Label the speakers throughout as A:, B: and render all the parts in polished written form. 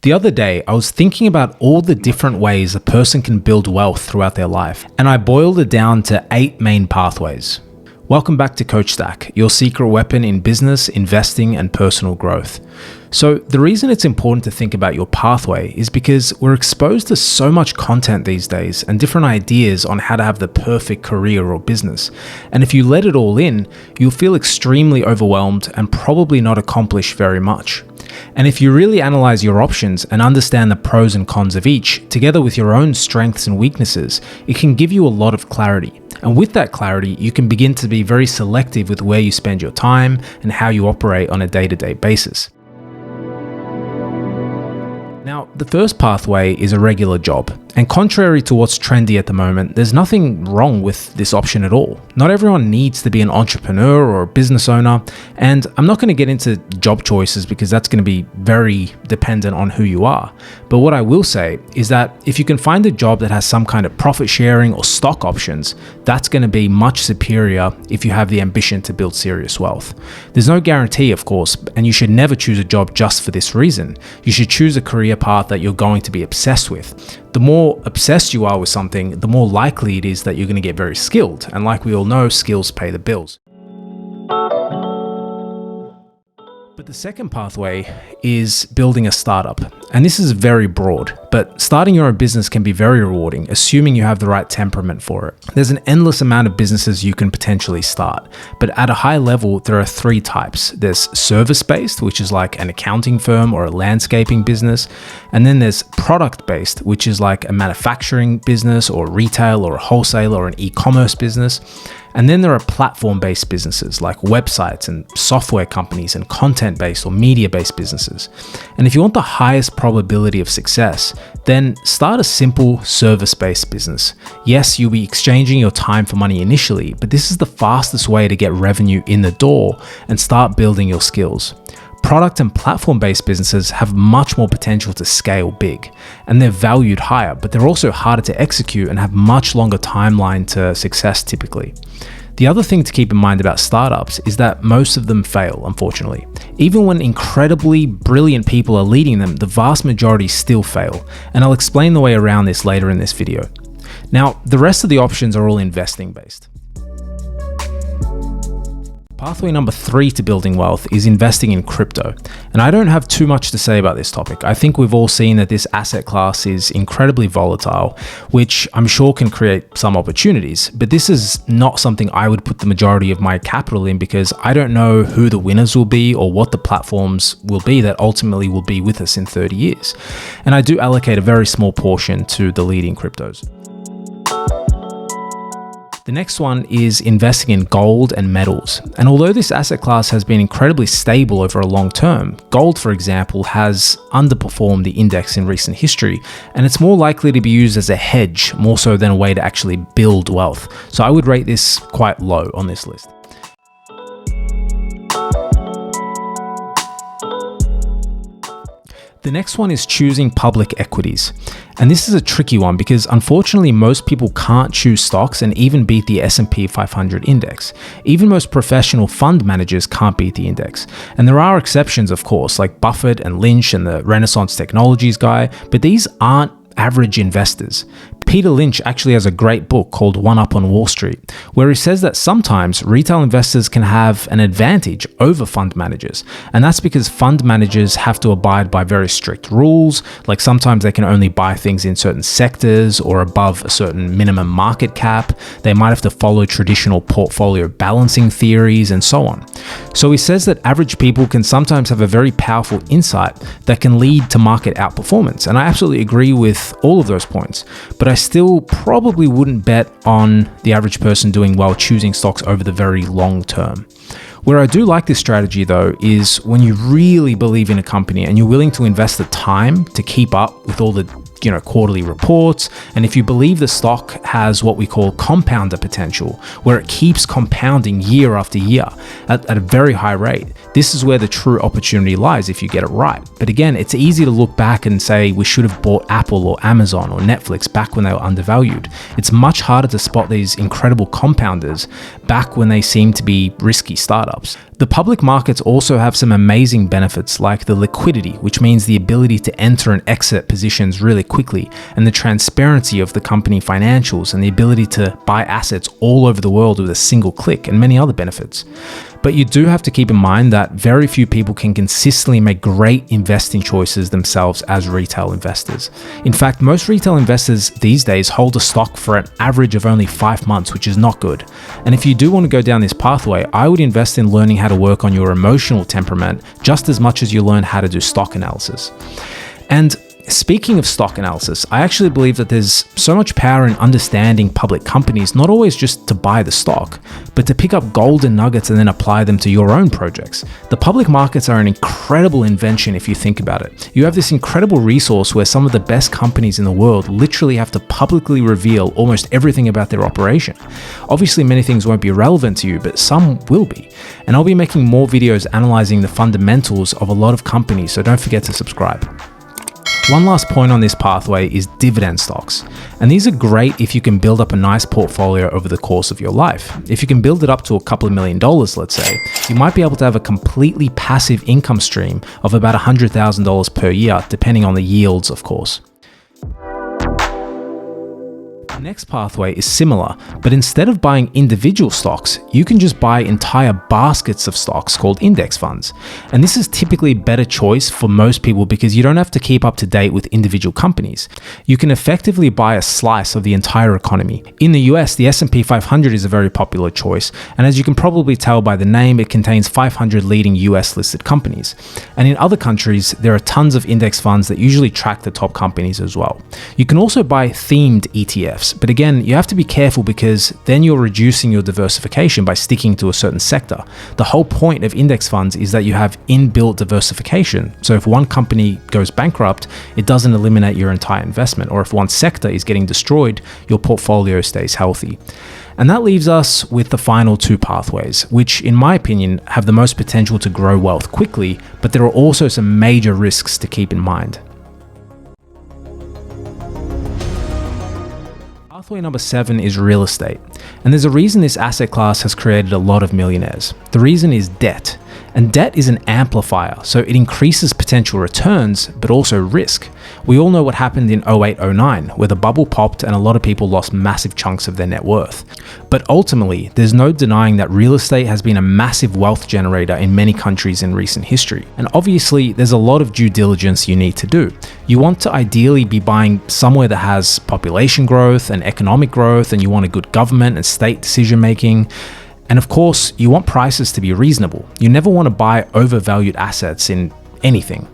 A: The other day, I was thinking about all the different ways a person can build wealth throughout their life, and I boiled it down to 8 main pathways. Welcome back to Coach Stack, your secret weapon in business, investing, and personal growth. So the reason it's important to think about your pathway is because we're exposed to so much content these days and different ideas on how to have the perfect career or business. And if you let it all in, you'll feel extremely overwhelmed and probably not accomplish very much. And if you really analyze your options and understand the pros and cons of each, together with your own strengths and weaknesses, it can give you a lot of clarity. And with that clarity, you can begin to be very selective with where you spend your time and how you operate on a day-to-day basis. Now, the first pathway is a regular job. And contrary to what's trendy at the moment, there's nothing wrong with this option at all. Not everyone needs to be an entrepreneur or a business owner. And I'm not going to get into job choices because that's going to be very dependent on who you are. But what I will say is that if you can find a job that has some kind of profit sharing or stock options, that's going to be much superior if you have the ambition to build serious wealth. There's no guarantee, of course, and you should never choose a job just for this reason. You should choose a career path that you're going to be obsessed with. The more obsessed you are with something, the more likely it is that you're going to get very skilled. And like we all know, skills pay the bills. But the second pathway is building a startup. And this is very broad, but starting your own business can be very rewarding, assuming you have the right temperament for it. There's an endless amount of businesses you can potentially start, but at a high level, there are 3 types. There's service-based, which is like an accounting firm or a landscaping business. And then there's product-based, which is like a manufacturing business or retail or a wholesaler or an e-commerce business. And then there are platform-based businesses like websites and software companies and content-based or media-based businesses. And if you want the highest probability of success, then start a simple service-based business. Yes, you'll be exchanging your time for money initially, but this is the fastest way to get revenue in the door and start building your skills. Product and platform-based businesses have much more potential to scale big, and they're valued higher, but they're also harder to execute and have much longer timeline to success typically. The other thing to keep in mind about startups is that most of them fail, unfortunately. Even when incredibly brilliant people are leading them, the vast majority still fail, and I'll explain the way around this later in this video. Now, the rest of the options are all investing-based. Pathway number 3 to building wealth is investing in crypto. And I don't have too much to say about this topic. I think we've all seen that this asset class is incredibly volatile, which I'm sure can create some opportunities. But this is not something I would put the majority of my capital in because I don't know who the winners will be or what the platforms will be that ultimately will be with us in 30 years. And I do allocate a very small portion to the leading cryptos. The next one is investing in gold and metals. And although this asset class has been incredibly stable over a long term, gold, for example, has underperformed the index in recent history, and it's more likely to be used as a hedge more so than a way to actually build wealth. So I would rate this quite low on this list. The next one is choosing public equities. And this is a tricky one because unfortunately most people can't choose stocks and even beat the S&P 500 index. Even most professional fund managers can't beat the index. And there are exceptions, of course, like Buffett and Lynch and the Renaissance Technologies guy, but these aren't average investors. Peter Lynch actually has a great book called One Up on Wall Street, where he says that sometimes retail investors can have an advantage over fund managers. And that's because fund managers have to abide by very strict rules, like sometimes they can only buy things in certain sectors or above a certain minimum market cap. They might have to follow traditional portfolio balancing theories and so on. So he says that average people can sometimes have a very powerful insight that can lead to market outperformance. And I absolutely agree with all of those points, but I still probably wouldn't bet on the average person doing well choosing stocks over the very long term. Where I do like this strategy though is when you really believe in a company and you're willing to invest the time to keep up with all the quarterly reports. And if you believe the stock has what we call compounder potential, where it keeps compounding year after year at a very high rate, this is where the true opportunity lies if you get it right. But again, it's easy to look back and say we should have bought Apple or Amazon or Netflix back when they were undervalued. It's much harder to spot these incredible compounders back when they seem to be risky startups. The public markets also have some amazing benefits like the liquidity, which means the ability to enter and exit positions really quickly, and the transparency of the company financials and the ability to buy assets all over the world with a single click, and many other benefits. But you do have to keep in mind that very few people can consistently make great investing choices themselves as retail investors. In fact, most retail investors these days hold a stock for an average of only 5 months, which is not good. And if you do want to go down this pathway, I would invest in learning how to work on your emotional temperament just as much as you learn how to do stock analysis. And speaking of stock analysis, I actually believe that there's so much power in understanding public companies, not always just to buy the stock, but to pick up golden nuggets and then apply them to your own projects. The public markets are an incredible invention if you think about it. You have this incredible resource where some of the best companies in the world literally have to publicly reveal almost everything about their operation. Obviously, many things won't be relevant to you, but some will be. And I'll be making more videos analyzing the fundamentals of a lot of companies, so don't forget to subscribe. One last point on this pathway is dividend stocks. And these are great if you can build up a nice portfolio over the course of your life. If you can build it up to a couple of $1 million, let's say, you might be able to have a completely passive income stream of about $100,000 per year, depending on the yields, of course. The next pathway is similar, but instead of buying individual stocks, you can just buy entire baskets of stocks called index funds. And this is typically a better choice for most people because you don't have to keep up to date with individual companies. You can effectively buy a slice of the entire economy. In the US, the S&P 500 is a very popular choice, and as you can probably tell by the name, it contains 500 leading US listed companies. And in other countries, there are tons of index funds that usually track the top companies as well. You can also buy themed ETFs. But again, you have to be careful because then you're reducing your diversification by sticking to a certain sector. The whole point of index funds is that you have inbuilt diversification. So if one company goes bankrupt, it doesn't eliminate your entire investment. Or if one sector is getting destroyed, your portfolio stays healthy. And that leaves us with the final two pathways, which in my opinion have the most potential to grow wealth quickly, but there are also some major risks to keep in mind. Pathway number 7 is real estate. And there's a reason this asset class has created a lot of millionaires. The reason is debt. And debt is an amplifier, so it increases potential returns, but also risk. We all know what happened in 08-09, where the bubble popped and a lot of people lost massive chunks of their net worth. But ultimately, there's no denying that real estate has been a massive wealth generator in many countries in recent history. And obviously, there's a lot of due diligence you need to do. You want to ideally be buying somewhere that has population growth and economic growth, and you want a good government and state decision making. And of course, you want prices to be reasonable. You never want to buy overvalued assets in anything.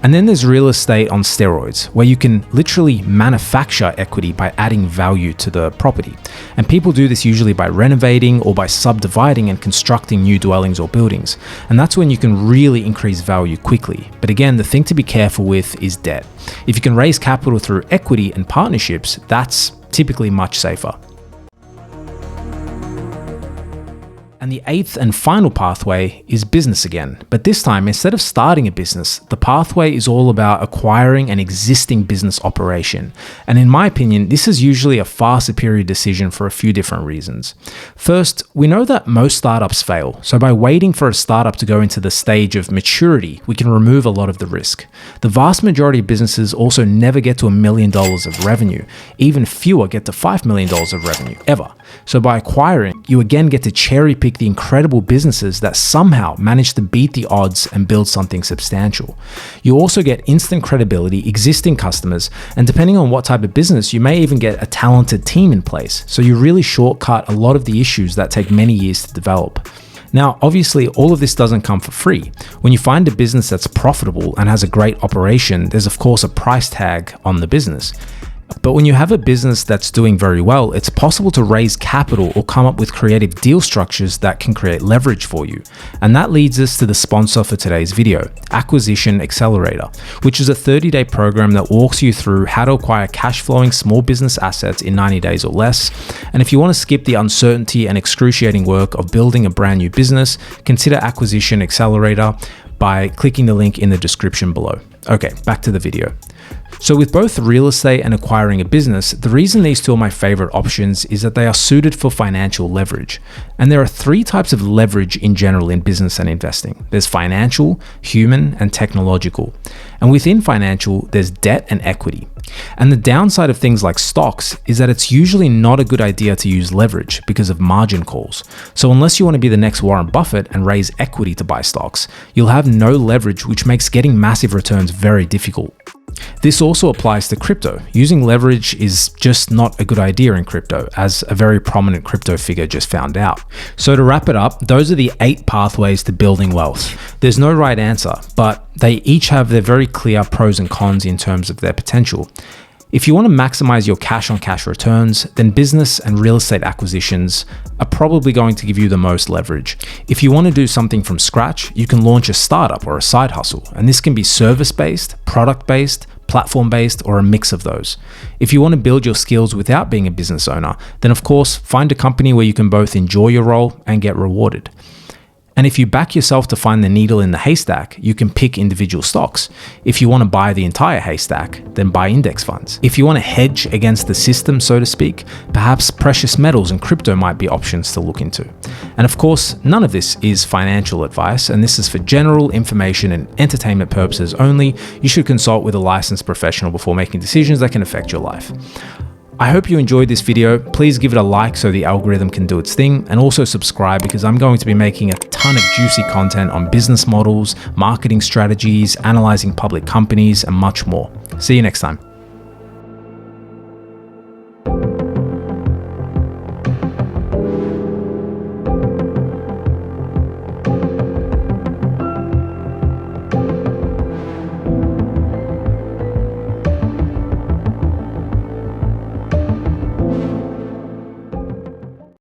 A: And then there's real estate on steroids, where you can literally manufacture equity by adding value to the property. And people do this usually by renovating or by subdividing and constructing new dwellings or buildings. And that's when you can really increase value quickly. But again, the thing to be careful with is debt. If you can raise capital through equity and partnerships, that's typically much safer. And the 8th and final pathway is business again. But this time, instead of starting a business, the pathway is all about acquiring an existing business operation. And in my opinion, this is usually a far superior decision for a few different reasons. First, we know that most startups fail. So by waiting for a startup to go into the stage of maturity, we can remove a lot of the risk. The vast majority of businesses also never get to $1 million of revenue. Even fewer get to $5 million of revenue, ever. So by acquiring, you again get to cherry pick the incredible businesses that somehow manage to beat the odds and build something substantial. You also get instant credibility, existing customers, and depending on what type of business, you may even get a talented team in place. So you really shortcut a lot of the issues that take many years to develop. Now, obviously, all of this doesn't come for free. When you find a business that's profitable and has a great operation, there's of course a price tag on the business. But when you have a business that's doing very well, it's possible to raise capital or come up with creative deal structures that can create leverage for you. And that leads us to the sponsor for today's video, Acquisition Accelerator, which is a 30-day program that walks you through how to acquire cash flowing small business assets in 90 days or less. And if you want to skip the uncertainty and excruciating work of building a brand new business, consider Acquisition Accelerator by clicking the link in the description below. Okay, back to the video. So with both real estate and acquiring a business, the reason these two are my favorite options is that they are suited for financial leverage. And there are three types of leverage in general in business and investing. There's financial, human, and technological. And within financial, there's debt and equity. And the downside of things like stocks is that it's usually not a good idea to use leverage because of margin calls. So unless you want to be the next Warren Buffett and raise equity to buy stocks, you'll have no leverage, which makes getting massive returns very difficult. This also applies to crypto. Using leverage is just not a good idea in crypto, as a very prominent crypto figure just found out. So to wrap it up, those are the 8 pathways to building wealth. There's no right answer, but they each have their very clear pros and cons in terms of their potential. If you want to maximize your cash on cash returns, then business and real estate acquisitions are probably going to give you the most leverage. If you want to do something from scratch, you can launch a startup or a side hustle, and this can be service-based, product-based, platform-based, or a mix of those. If you want to build your skills without being a business owner, then of course, find a company where you can both enjoy your role and get rewarded. And if you back yourself to find the needle in the haystack, you can pick individual stocks. If you want to buy the entire haystack, then buy index funds. If you want to hedge against the system, so to speak, perhaps precious metals and crypto might be options to look into. And of course, none of this is financial advice, and this is for general information and entertainment purposes only. You should consult with a licensed professional before making decisions that can affect your life. I hope you enjoyed this video. Please give it a like so the algorithm can do its thing, and also subscribe because I'm going to be making a ton of juicy content on business models, marketing strategies, analyzing public companies, and much more. See you next time.